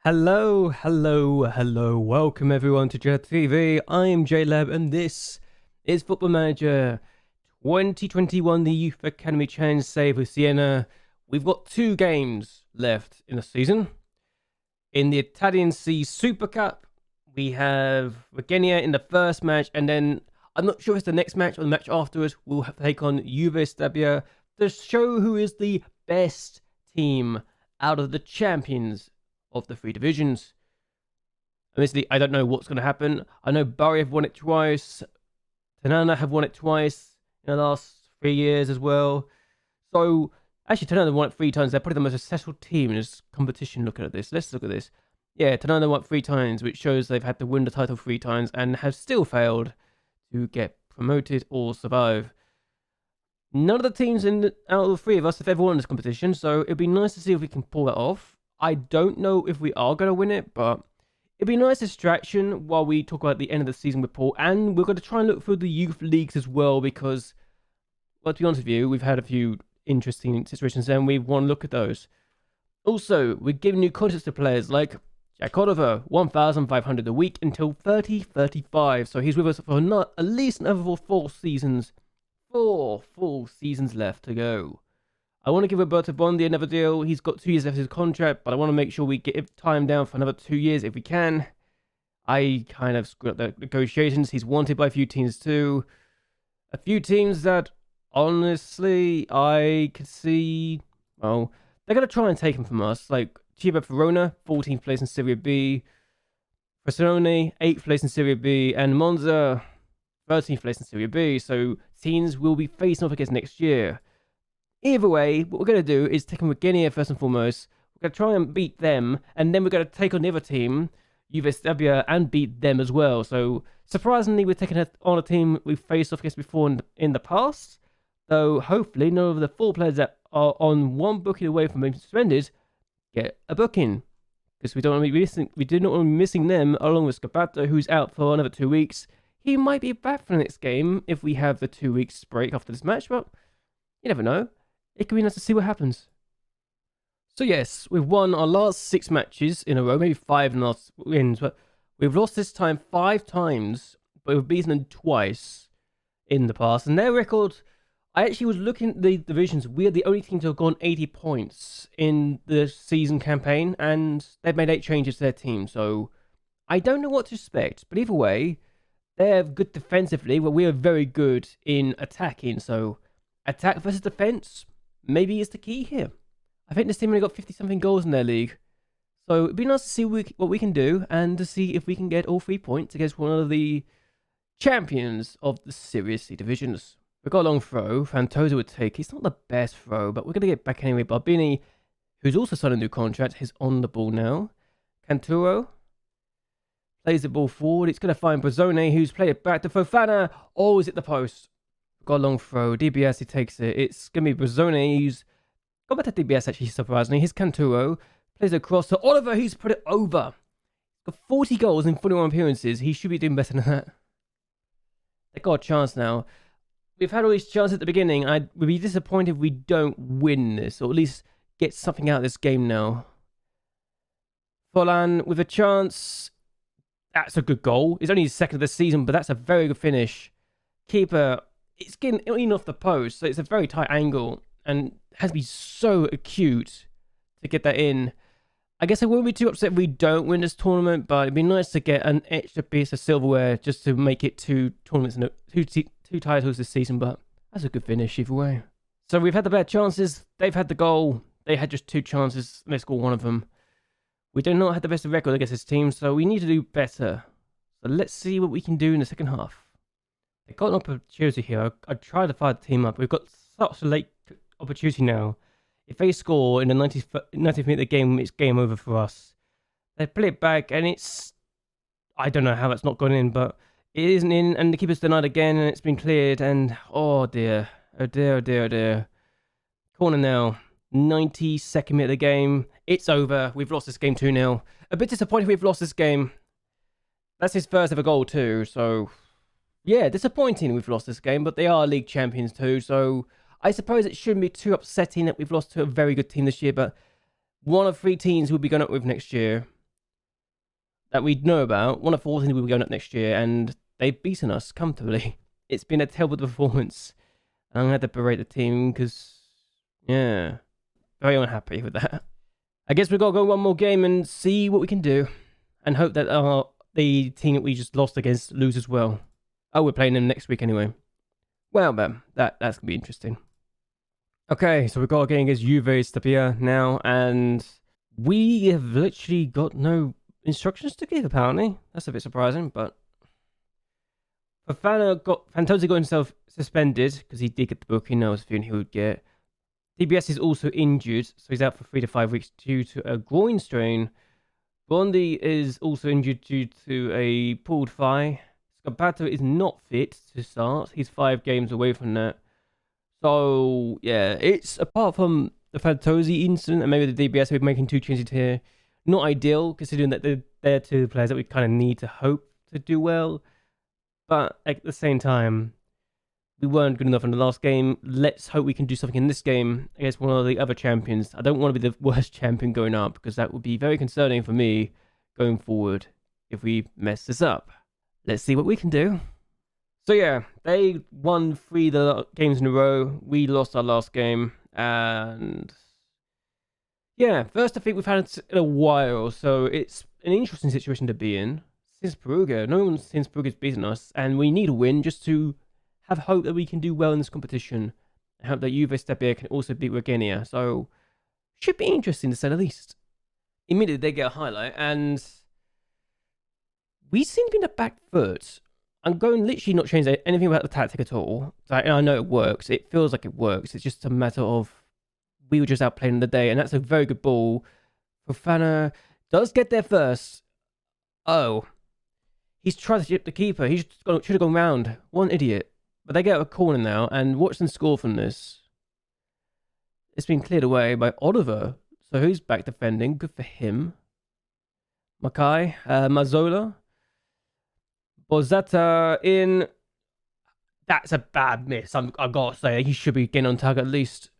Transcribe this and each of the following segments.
Hello. Welcome everyone to JLABTV. I am JLAB and this is Football Manager 2021, the Youth Academy Challenge save with Siena. We've got 2 games left in the season. In the Italian C Super Cup, we have Regenia in the first match, and then I'm not sure if it's the next match or the match afterwards. We'll have to take on JLAB to show who is the best team out of the champions of the 3 divisions. Honestly, I don't know what's going to happen. I know Bari have won it twice. Tanana have won it twice in the last 3 years as well. So, actually, Tanana won it 3 times. They're probably the most successful team in this competition. Looking at this. Let's look at this. Yeah, Tanana won 3 times, which shows they've had to win the title 3 times and have still failed to get promoted or survive. None of the teams out of the 3 of us have ever won this competition, so it'd be nice to see if we can pull that off. I don't know if we are going to win it, but it'd be a nice distraction while we talk about the end of the season report. And we're going to try and look through the youth leagues as well, because, well, to be honest with you, we've had a few interesting situations and we want to look at those. Also, we're giving new contracts to players like Jack Oliver, 1,500 a week until 30-35. So he's with us for at least another 4 seasons. 4 full seasons left to go. I want to give Roberto Bondi another deal. He's got 2 years left of his contract, but I want to make sure we get time down for another 2 years if we can. I kind of screwed up the negotiations. He's wanted by a few teams too. A few teams that, honestly, I could see, well, they're going to try and take him from us. Like, Chiba Verona, 14th place in Serie B. Frosinone, 8th place in Serie B. And Monza, 13th place in Serie B. So, teams will be facing off against next year. Either way, what we're going to do is take on Regenia first and foremost. We're going to try and beat them, and then we're going to take on the other team, JLAB, and beat them as well. So, surprisingly, we're taking on a team we've faced off against before in the past. Though, hopefully, none of the 4 players that are on 1 booking away from being suspended get a booking. Because we don't want to be missing, we do not want to be missing them, along with Scapato, who's out for another 2 weeks. He might be back for the next game if we have the 2 weeks break after this match, but you never know. It could be nice to see what happens. So yes, we've won our last 6 matches in a row, maybe 5 in the last wins, but we've lost this time 5 times, but we've beaten them twice in the past. And their record, I actually was looking at the divisions. We're the only team to have gone 80 points in the season campaign, and they've made 8 changes to their team. So I don't know what to expect, but either way, they're good defensively, but we are very good in attacking. So attack versus defense maybe is the key here. I think this team only got 50-something goals in their league. So it'd be nice to see what we can do and to see if we can get all 3 points against one of the champions of the Series C divisions. We've got a long throw. Fantosa would take. It's not the best throw, but we're going to get back anyway. Barbini, who's also signed a new contract, is on the ball now. Canturo plays the ball forward. It's going to find Brazzone, who's played it back to Fofana. Oh, is it the post? Got a long throw. DBS, he takes it. It's going to be Brazzone, who's got back to DBS, actually, surprisingly. His Canturo plays across to Oliver, who's put it over. Got 40 goals in 41 appearances. He should be doing better than that. They got a chance now. We've had all these chances at the beginning. I would be disappointed if we don't win this, or at least get something out of this game now. Folan with a chance. That's a good goal. It's only his 2nd of the season, but that's a very good finish. Keeper, it's getting in off the post, so it's a very tight angle and has to be so acute to get that in. I guess I won't be too upset if we don't win this tournament, but it'd be nice to get an extra piece of silverware just to make it 2 tournaments and 2 titles this season, but that's a good finish either way. So we've had the better chances. They've had the goal. They had just 2 chances. They scored 1 of them. We do not have the best record against this team, so we need to do better. So let's see what we can do in the second half. They've got an opportunity here. I tried to fire the team up. We've got such a late opportunity now. If they score in the 90th minute of the game, it's game over for us. They play it back, and it's... I don't know how that's not gone in, but it isn't in, and the keeper's denied again, and it's been cleared, and... Oh, dear. Oh, dear, oh, dear, oh, dear. Corner now. 92nd minute of the game. It's over. We've lost this game 2-0. A bit disappointed we've lost this game. That's his first ever goal too, so... Yeah, disappointing we've lost this game, but they are league champions too, so I suppose it shouldn't be too upsetting that we've lost to a very good team this year, but one of 3 teams we'll be going up with next year. that we know about. One of 14 we were going up next year, and they've beaten us comfortably. It's been a terrible performance. And I'm going to have to berate the team because, yeah, very unhappy with that. I guess we've got to go one more game and see what we can do. And hope that the team that we just lost against lose as well. Oh, we're playing them next week anyway. Well, then, that's going to be interesting. Okay, so we've got a game against JLABTV now, and we have literally got no instructions to give, apparently. That's a bit surprising, but... Fantosi got himself suspended, because he did get the booking. I was feeling he would get. DBS is also injured, so he's out for 3 to 5 weeks due to a groin strain. Bondi is also injured due to a pulled thigh. Scapato is not fit to start. He's 5 games away from that. So, yeah, it's apart from the Fantosi incident and maybe the DBS, we're making 2 changes here. Not ideal, considering that they're 2 players that we kind of need to hope to do well. But at the same time, we weren't good enough in the last game. Let's hope we can do something in this game against one of the other champions. I don't want to be the worst champion going up, because that would be very concerning for me going forward if we mess this up. Let's see what we can do. So yeah, they won 3 games in a row. We lost our last game. And yeah, first defeat we've had in a while. So it's an interesting situation to be in. Since Perugia, no one since Perugia's beaten us. And we need a win just to have hope that we can do well in this competition. I hope that JLABTV can also beat Regenia. So should be interesting to say the least. Immediately they get a highlight. And we seem to be in the back foot. I'm going literally not changing anything about the tactic at all. I know it works. It feels like it works. It's just a matter of we were just outplaying the day. And that's a very good ball. Fofana does get there first. Oh. He's tried to chip the keeper. He should have gone round. One idiot. But they get a corner now. And watch them score from this. It's been cleared away by Oliver. So who's back defending? Good for him. Makai. Mazzola. Bozzetta in. That's a bad miss. I've got to say, he should be getting on target at least.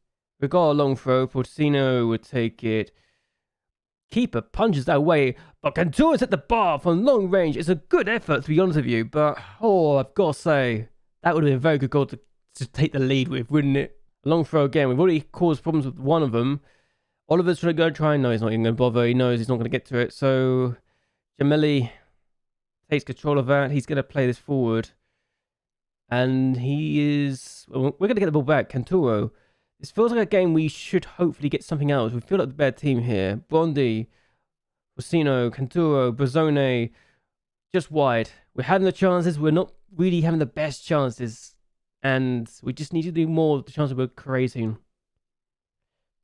We got a long throw. Porcino would take it. Keeper punches that away, but Cantura's at the bar from long range. It's a good effort, to be honest with you, but I've got to say, that would have been a very good goal to take the lead with, wouldn't it? A long throw again. We've already caused problems with one of them. Oliver's trying to go try. No, he's not even going to bother. He knows he's not going to get to it. So Gemelli takes control of that. He's going to play this forward. And he is... We're going to get the ball back. Canturo. This feels like a game we should hopefully get something else. We feel like the better team here. Bondi, Rossino, Canturo, Brazzone, just wide. We're having the chances. We're not really having the best chances. And we just need to do more of the chances we're creating.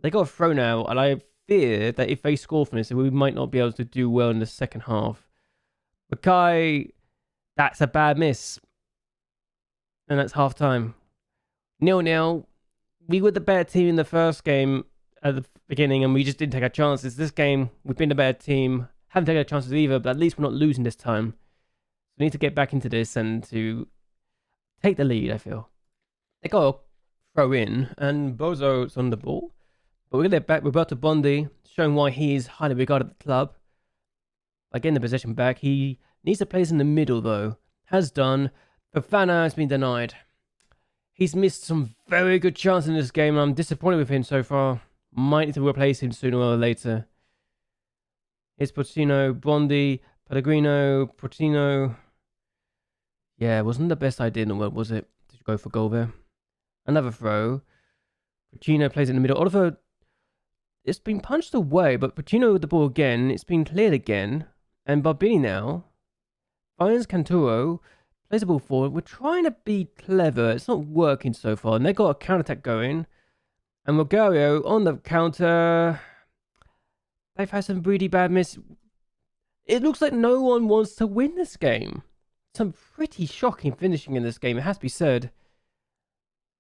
They got a throw now. And I fear that if they score from this, we might not be able to do well in the second half. Makai, that's a bad miss. And that's half time. 0-0. We were the better team in the first game at the beginning, and we just didn't take our chances. This game, we've been the better team. Haven't taken our chances either, but at least we're not losing this time. We need to get back into this and to take the lead, I feel. They got a throw in, and Bozo's on the ball. But we're going to get back. Roberto Bondi, showing why he is highly regarded at the club. By getting the possession back, he needs to place in the middle, though. Has done. Fofana has been denied. He's missed some very good chances in this game. I'm disappointed with him so far. Might need to replace him sooner or later. Here's Porcino, Bondi, Pellegrino, Porcino. Yeah, wasn't the best idea in the world, was it? To go for goal there. Another throw. Porcino plays in the middle. Oliver, it's been punched away, but Porcino with the ball again. It's been cleared again. And Barbini now finds Canturo. Plays the ball forward. We're trying to be clever. It's not working so far. And they've got a counter-attack going. And Rogario on the counter. They've had some really bad miss. It looks like no one wants to win this game. Some pretty shocking finishing in this game, it has to be said.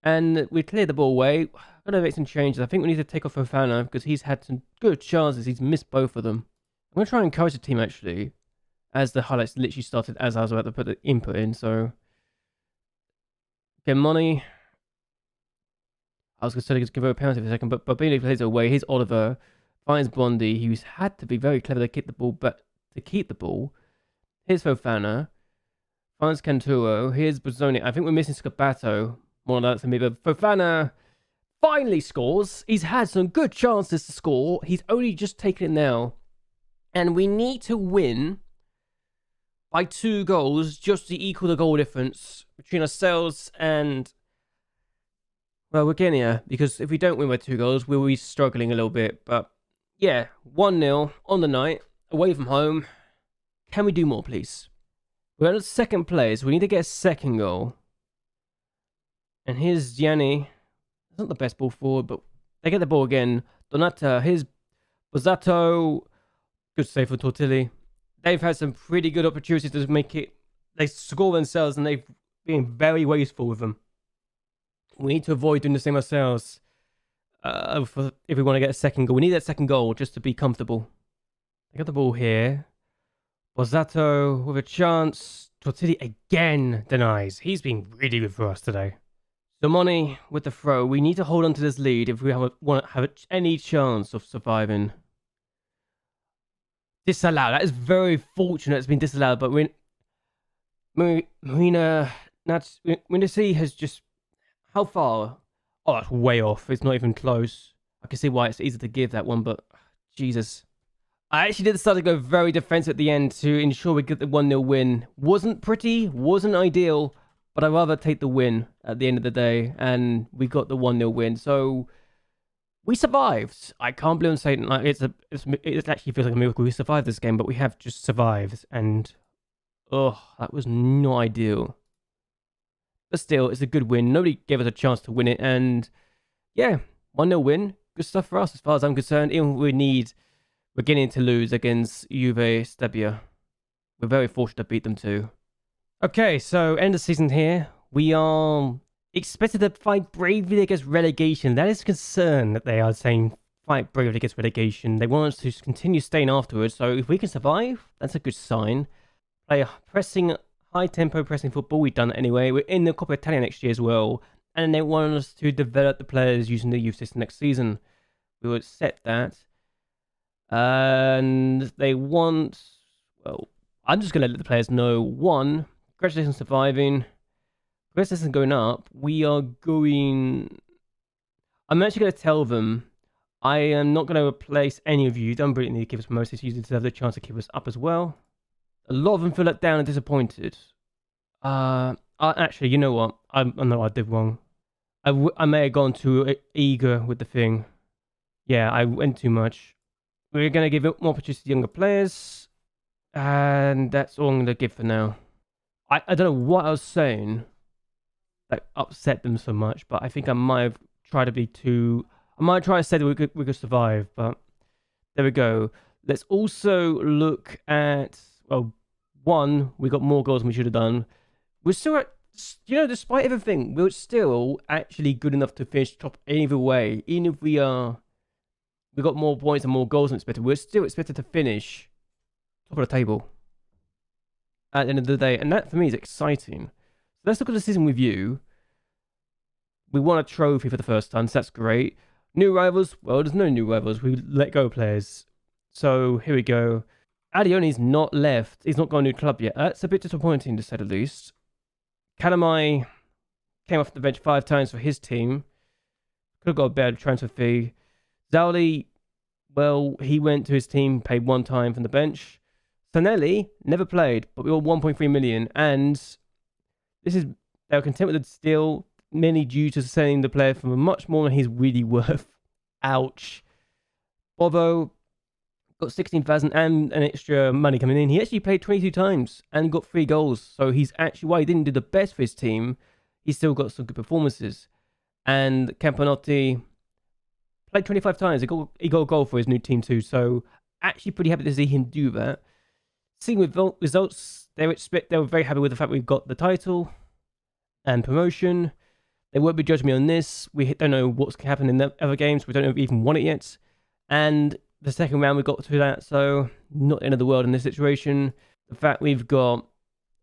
And we cleared the ball away. I'm going to make some changes. I think we need to take off Fofana because he's had some good chances. He's missed both of them. I'm going to try and encourage the team, actually. As the highlights literally started as I was about to put the input in, so... Money. I was going to give her a penalty for a second, but Barbini plays it away. Here's Oliver. Finds Bondi, who's had to be very clever to keep the ball, but to keep the ball. Here's Fofana. Franz Canturo. Here's Bozzoni. I think we're missing Scabato. More than that to me, but Fofana finally scores. He's had some good chances to score. He's only just taken it now. And we need to win by 2 goals just to equal the goal difference between ourselves and, well, we're getting here. Because if we don't win by 2 goals, we'll be struggling a little bit. But yeah, 1-0 on the night, away from home. Can we do more, please? We're at second place. We need to get a second goal. And here's Gianni. It's not the best ball forward, but they get the ball again. Donata. Here's Bozzato. Good save for Tortilli. They've had some pretty good opportunities to make it. They score themselves, and they've been very wasteful with them. We need to avoid doing the same ourselves if we want to get a second goal. We need that second goal just to be comfortable. They got the ball here. Bozzato with a chance. Tortilli again denies. He's been really good for us today. Domoni with the throw. We need to hold on to this lead if we want to have any chance of surviving. Disallowed. That is very fortunate it's been disallowed, but Marina Nasi has just... How far? Oh, that's way off. It's not even close. I can see why it's easy to give that one, but... Jesus. I actually did decide to go very defensive at the end to ensure we get the 1-0 win. Wasn't pretty, wasn't ideal, but I'd rather take the win at the end of the day, and we got the 1-0 win. So we survived. I can't believe I'm saying like it actually feels like a miracle we survived this game, but we have just survived, and that was not ideal. But still, it's a good win. Nobody gave us a chance to win it, and yeah, 1-0 win. Good stuff for us as far as I'm concerned. Even if we're getting to lose against Juve Stabia. We're very fortunate to beat them too. Okay, so end of season here. We are expected to fight bravely against relegation. That is a concern that they are saying fight bravely against relegation. They want us to continue staying afterwards. So if we can survive, that's a good sign. Play pressing, high-tempo pressing football. We've done it anyway. We're in the Coppa Italia next year as well. And they want us to develop the players using the youth system next season. We will accept that. And they want, well, I'm just going to let the players know, 1, congratulations on surviving. Congratulations going up. I'm actually going to tell them I am not going to replace any of you. You don't really need to give us promotions. You deserve the chance to keep us up as well. A lot of them feel let down and disappointed. Actually, you know what? I know I did wrong. I may have gone too eager with the thing. Yeah, I went too much. We're going to give it more opportunity to younger players. And that's all I'm going to give for now. I don't know what I was saying that upset them so much, but I think I might have tried to be too... I might try to say that we could survive, but there we go. Let's also look at... Well, 1, we got more goals than we should have done. We're still at... despite everything, we're still actually good enough to finish top either way. Even if we got more points and more goals than expected, we're still expected to finish top of the table at the end of the day, and that for me is exciting. So let's look at the season review. We won a trophy for the first time, so that's great. New rivals, well, there's no new rivals. We let go players. So here we go. Adioni's not left. He's not got a new club yet. That's a bit disappointing, to say the least. Kalamai came off the bench 5 times for his team. Could have got a better transfer fee. Zauli, well, he went to his team, paid 1 time from the bench. Sanelli never played, but we were 1.3 million, and they were content with the deal, mainly due to selling the player for much more than he's really worth. Ouch. Bovo got 16,000 and an extra money coming in. He actually played 22 times and got 3 goals. So he's actually, while he didn't do the best for his team, he still got some good performances. And Campanotti played 25 times. He got a goal for his new team too. So actually pretty happy to see him do that. Seeing with results, they were very happy with the fact we got the title and promotion. They won't be judging me on this. We don't know what's happened in the other games. We don't know if we even won it yet. And the second round, we got through that. So not the end of the world in this situation. The fact we've got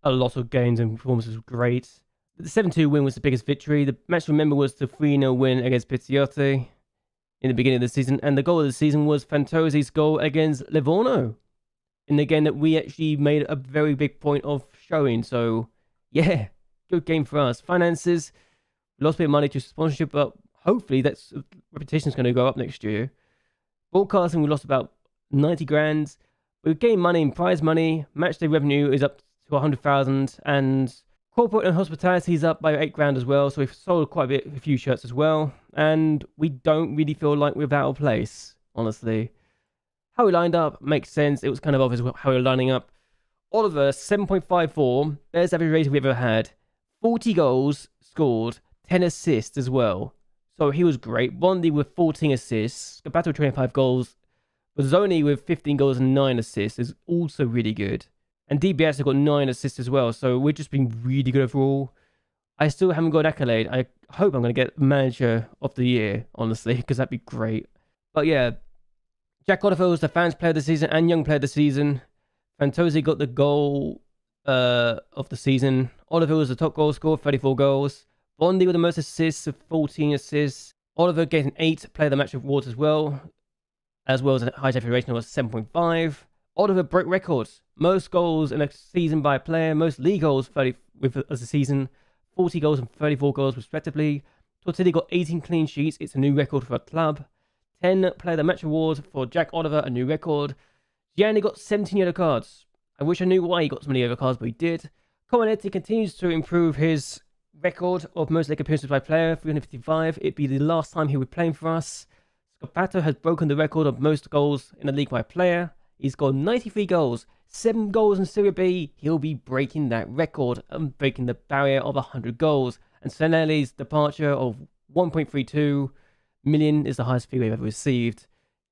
a lot of games and performances was great. The 7-2 win was the biggest victory. The match to remember was the 3-0 win against Pizziotti in the beginning of the season. And the goal of the season was Fantosi's goal against Livorno. in the game that we actually made a very big point of showing. So, yeah, good game for us. Finances, we lost a bit of money to sponsorship, but hopefully that's reputation is going to go up next year. Broadcasting, we lost about 90 grand. We've gained money in prize money. Matchday revenue is up to 100,000, and corporate and hospitality is up by 8 grand as well. So we've sold quite a few shirts as well, and we don't really feel like we're out of place, honestly. How we lined up makes sense. It was kind of obvious how we were lining up. Oliver, 7.54, best average rating we've ever had. 40 goals scored, 10 assists as well. So he was great. Bondi with 14 assists. Gabato with 25 goals. Bozzoni with 15 goals and 9 assists is also really good. And DBS have got 9 assists as well. So we're just being really good overall. I still haven't got an accolade. I hope I'm going to get Manager of the Year, honestly, because that'd be great. But yeah, Jack Oliver was the Fans Player of the Season and Young Player of the Season. Fantozzi got the goal of the season. Oliver was the top goal scorer, 34 goals. Bondi with the most assists with 14 assists. Oliver getting 8 Player of the Match awards as well as a high rating was 7.5. Oliver broke records. Most goals in a season by a player. Most league goals as a season. 40 goals and 34 goals respectively. Tortilli got 18 clean sheets. It's a new record for a club. 10 Player of the Match awards for Jack Oliver, a new record. Gianni got 17 yellow cards. I wish I knew why he got so many yellow cards, but he did. Comanetti continues to improve his record of most league appearances by player, 355. It'd be the last time he would play for us. Scopato has broken the record of most goals in a league by player. He's got 93 goals, 7 goals in Serie B. He'll be breaking that record and breaking the barrier of 100 goals. And Sanelli's departure of 1.32 million is the highest fee we've ever received.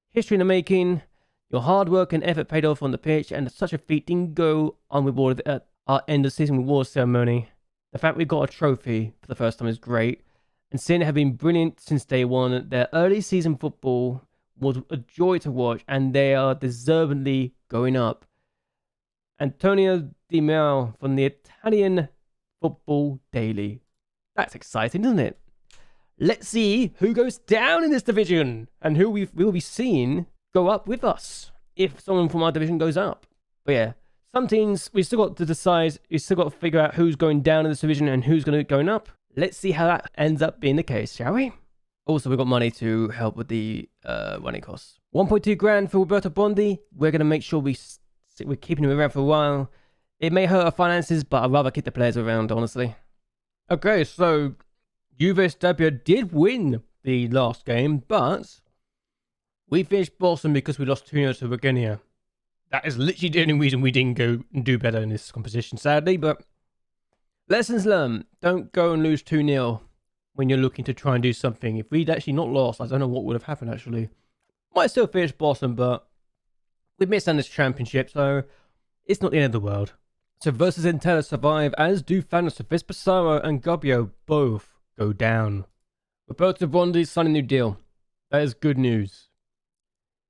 History in the making. Your hard work and effort paid off on the pitch, and such a feat didn't go unrewarded at our end of season reward ceremony. The fact we got a trophy for the first time is great, and Siena have been brilliant since day one. Their early season football was a joy to watch, and they are deservedly going up. Antonio Di Maio from the Italian Football Daily. That's exciting, isn't it? Let's see who goes down in this division, and who we will be seeing go up with us if someone from our division goes up. But yeah, some teams we still got to decide. We still got to figure out who's going down in this division and who's going up. Let's see how that ends up being the case, shall we? Also, we've got money to help with the running costs. 1.2 grand for Roberto Bondi. We're going to make sure we're keeping him around for a while. It may hurt our finances, but I'd rather keep the players around, honestly. Okay, so Juve Stabia did win the last game, but we finished Boston because we lost 2-0 to Virginia. That is literally the only reason we didn't go and do better in this competition, sadly, but lessons learned. Don't go and lose 2-0 when you're looking to try and do something. If we'd actually not lost, I don't know what would have happened, actually. Might still finish Boston, but we missed on this championship, so it's not the end of the world. So versus Intella survive, as do Thanos, Vespasaro and Gubbio both go down. Roberto Bondi signed a new deal. That is good news.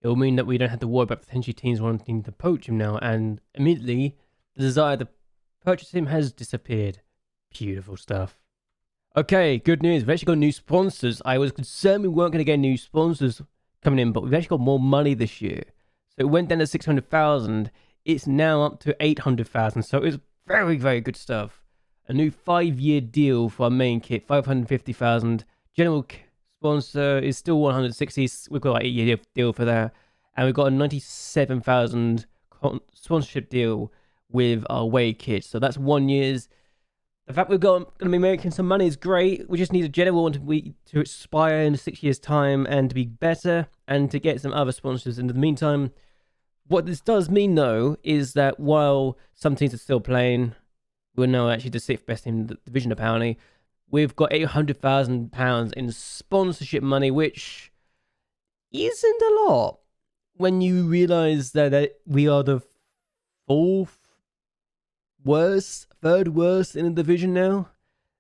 It will mean that we don't have to worry about potentially teams wanting to poach him now, and immediately the desire to purchase him has disappeared. Beautiful stuff. Okay, good news. We've actually got new sponsors. I was concerned we weren't going to get new sponsors coming in, but we've actually got more money this year. So it went down to 600,000. It's now up to 800,000. So it's very, very good stuff. A new 5-year deal for our main kit, 550,000. General sponsor is still 160. We've got an 8-year deal for that. And we've got a 97,000 sponsorship deal with our away kit. So that's 1 year's. The fact we're going to be making some money is great. We just need a general one to expire in 6 years' time and to be better and to get some other sponsors. In the meantime, what this does mean, though, is that while some teams are still playing, we're now actually the 6th best team in the division, apparently. We've got £800,000 in sponsorship money, which isn't a lot when you realise that we are the 3rd worst in the division now.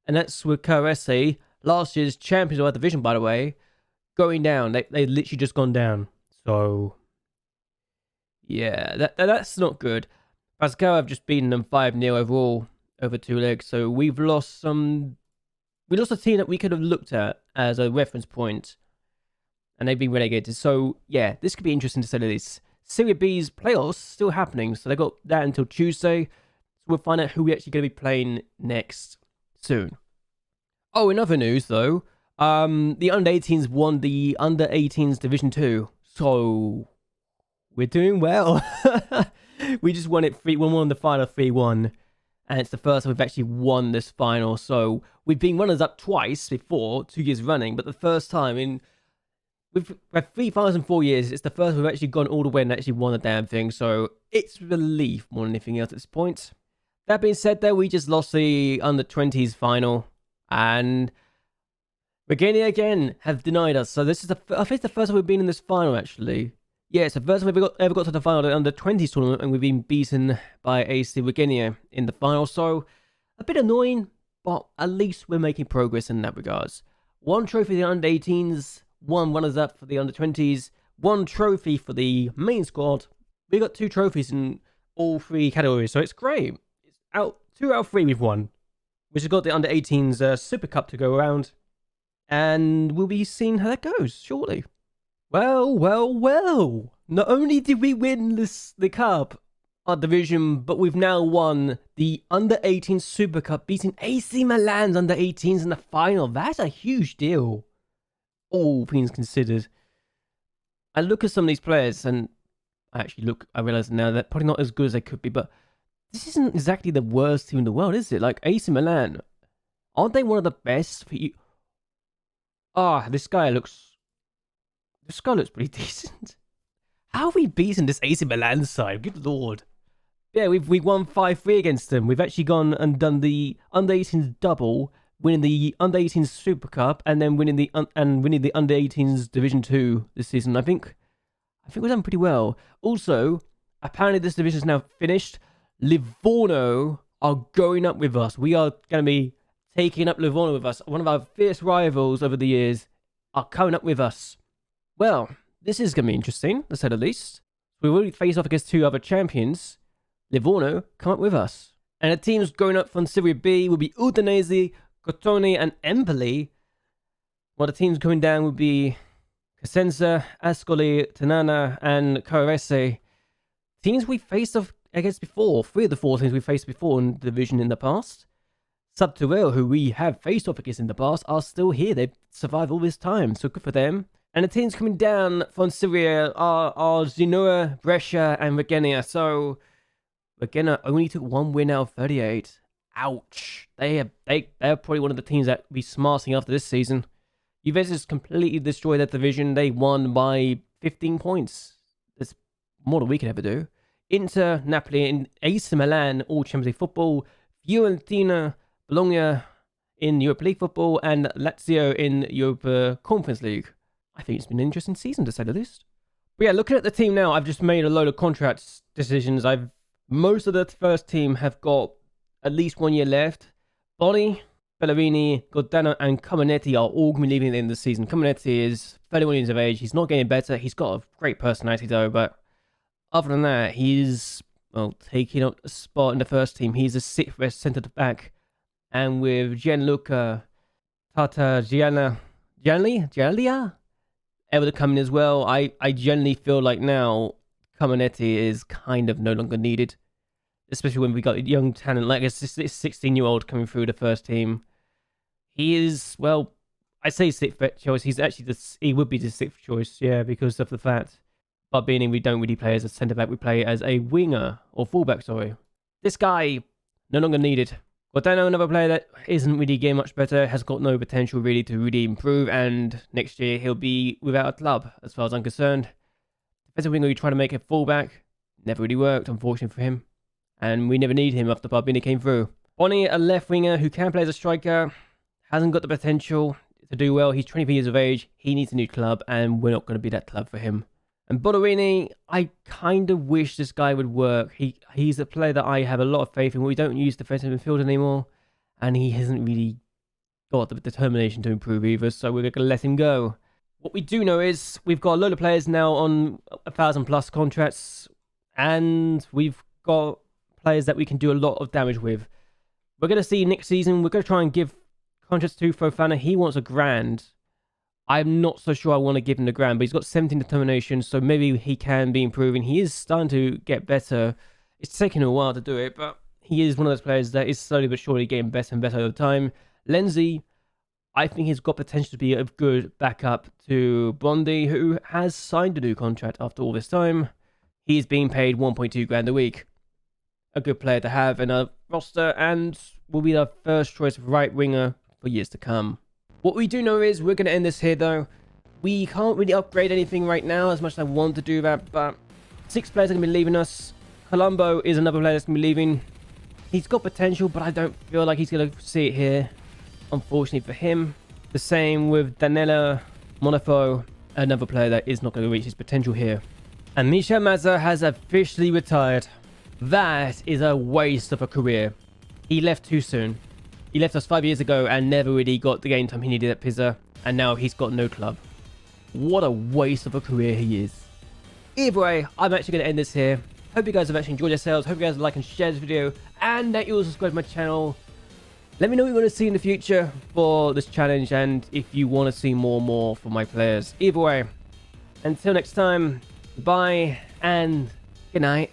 And that's with Caresse, last year's champions of our division, by the way, going down. They literally just gone down. So, yeah, that's not good. Pascal have just beaten them 5-0 overall over 2 legs. So we've lost some. We lost a team that we could have looked at as a reference point, and they've been relegated. So yeah, this could be interesting to say the least. Serie B's playoffs still happening, so they got that until Tuesday. So we'll find out who we're actually going to be playing next soon. Oh, in other news though, the under-18s won the under-18s Division 2, so we're doing well. We just won it 3-1, won the final 3-1, and it's the first time we've actually won this final. So we've been runners-up twice before, 2 years running, but the first time in we've had 3 finals in 4 years. It's the first we've actually gone all the way and actually won the damn thing. So it's relief more than anything else at this point. That being said, though, we just lost the under-20s final, and Regania again have denied us. So this is I think it's the first time we've been in this final, actually. Yeah, it's the first time we've ever got to the final of the under-20s tournament, and we've been beaten by AC Regania in the final. So a bit annoying, but at least we're making progress in that regards. 1 trophy for the under-18s, 1 runners-up for the under-20s, 1 trophy for the main squad. We got 2 trophies in all 3 categories, so it's great. It's 2 out of 3 we've won, which has got the under-18s Super Cup to go around, and we'll be seeing how that goes shortly. Well. Not only did we win the cup, our division, but we've now won the under-18 Super Cup, beating AC Milan's under-18s in the final. That's a huge deal, all things considered. I look at some of these players, and I realise now they're probably not as good as they could be, but this isn't exactly the worst team in the world, is it? Like, AC Milan, aren't they one of the best for you? This guy looks pretty decent. How have we beaten this AC Milan side? Good lord. Yeah, we won 5-3 against them. We've actually gone and done the under-18s double, winning the under-18s Super Cup, and then winning the under-18s Division 2 this season. I think we've done pretty well. Also, apparently this division is now finished. Livorno are going up with us. We are going to be taking up Livorno with us. One of our fierce rivals over the years are coming up with us. Well, this is going to be interesting, to say the least. We will face off against 2 other champions. Livorno come up with us. And the teams going up from Serie B will be Udinese, Crotone, and Empoli. While the teams going down will be Cosenza, Ascoli, Ternana, and Carrese. Teams we faced off against before. 3 of the 4 teams we faced before in the division in the past. Subterrail, who we have faced off against in the past, are still here. They've survived all this time, so good for them. And the teams coming down from Syria are Genoa, Brescia, and Regenia. So Regenia only took 1 win out of 38. Ouch. They're probably one of the teams that will be smarting after this season. Juventus completely destroyed that division. They won by 15 points. That's more than we can ever do. Inter, Napoli, and AC Milan, all Champions League football. Fiorentina, Bologna in Europa League football, and Lazio in Europa Conference League. I think it's been an interesting season, to say the least. But yeah, looking at the team now, I've just made a load of contract decisions. Most of the first team have got at least 1 year left. Boni, Bellerini, Giordano, and Cominetti are all going to be leaving at the end of the season. Cominetti is 31 years of age. He's not getting better. He's got a great personality, though, but other than that, he's, taking up a spot in the first team. He's a 6th best centre back. And with Gianluca Tartagiana, able to come in as well. I generally feel like now Cominetti is kind of no longer needed, especially when we got a young talent like this 16-year-old coming through the first team. He is, I say 6th choice. He would be the 6th choice, yeah, because of the fact, but being we don't really play as a centre back, we play as a winger or fullback. Sorry, this guy no longer needed. Giordano, another player that isn't really getting much better, has got no potential really to really improve, and next year he'll be without a club, as far as I'm concerned. Defensive winger, you try to make a fullback, never really worked, unfortunately for him, and we never need him after Barbini came through. Boni, a left winger who can play as a striker, hasn't got the potential to do well. He's 23 years of age, he needs a new club, and we're not going to be that club for him. And Bodorini, I kind of wish this guy would work. He's a player that I have a lot of faith in. We don't use defensive midfield anymore, and he hasn't really got the determination to improve either, so we're going to let him go. What we do know is we've got a load of players now on 1,000+ contracts, and we've got players that we can do a lot of damage with. We're going to see next season, we're going to try and give contracts to Fofana. He wants $1,000. I'm not so sure I want to give him the grand, but he's got 17 determination, so maybe he can be improving. He is starting to get better. It's taking a while to do it, but he is one of those players that is slowly but surely getting better and better over time. Lenzy, I think he's got potential to be a good backup to Bondi, who has signed a new contract after all this time. He's being paid 1.2 grand a week. A good player to have in a roster, and will be the first choice right winger for years to come. What we do know is we're going to end this here though. We can't really upgrade anything right now as much as I want to do that, but 6 players are going to be leaving us. Colombo is another player that's going to be leaving. He's got potential, but I don't feel like he's going to see it here, unfortunately for him. The same with Danela Monafo, another player that is not going to reach his potential here. And Misha Mazza has officially retired. That is a waste of a career. He left too soon. He left us 5 years ago and never really got the game time he needed at Pisa, and now he's got no club. What a waste of a career he is. Either way, I'm actually going to end this here. Hope you guys have actually enjoyed yourselves. Hope you guys like and share this video, and that you all subscribe to my channel. Let me know what you want to see in the future for this challenge, and if you want to see more from my players. Either way, until next time, goodbye and good night.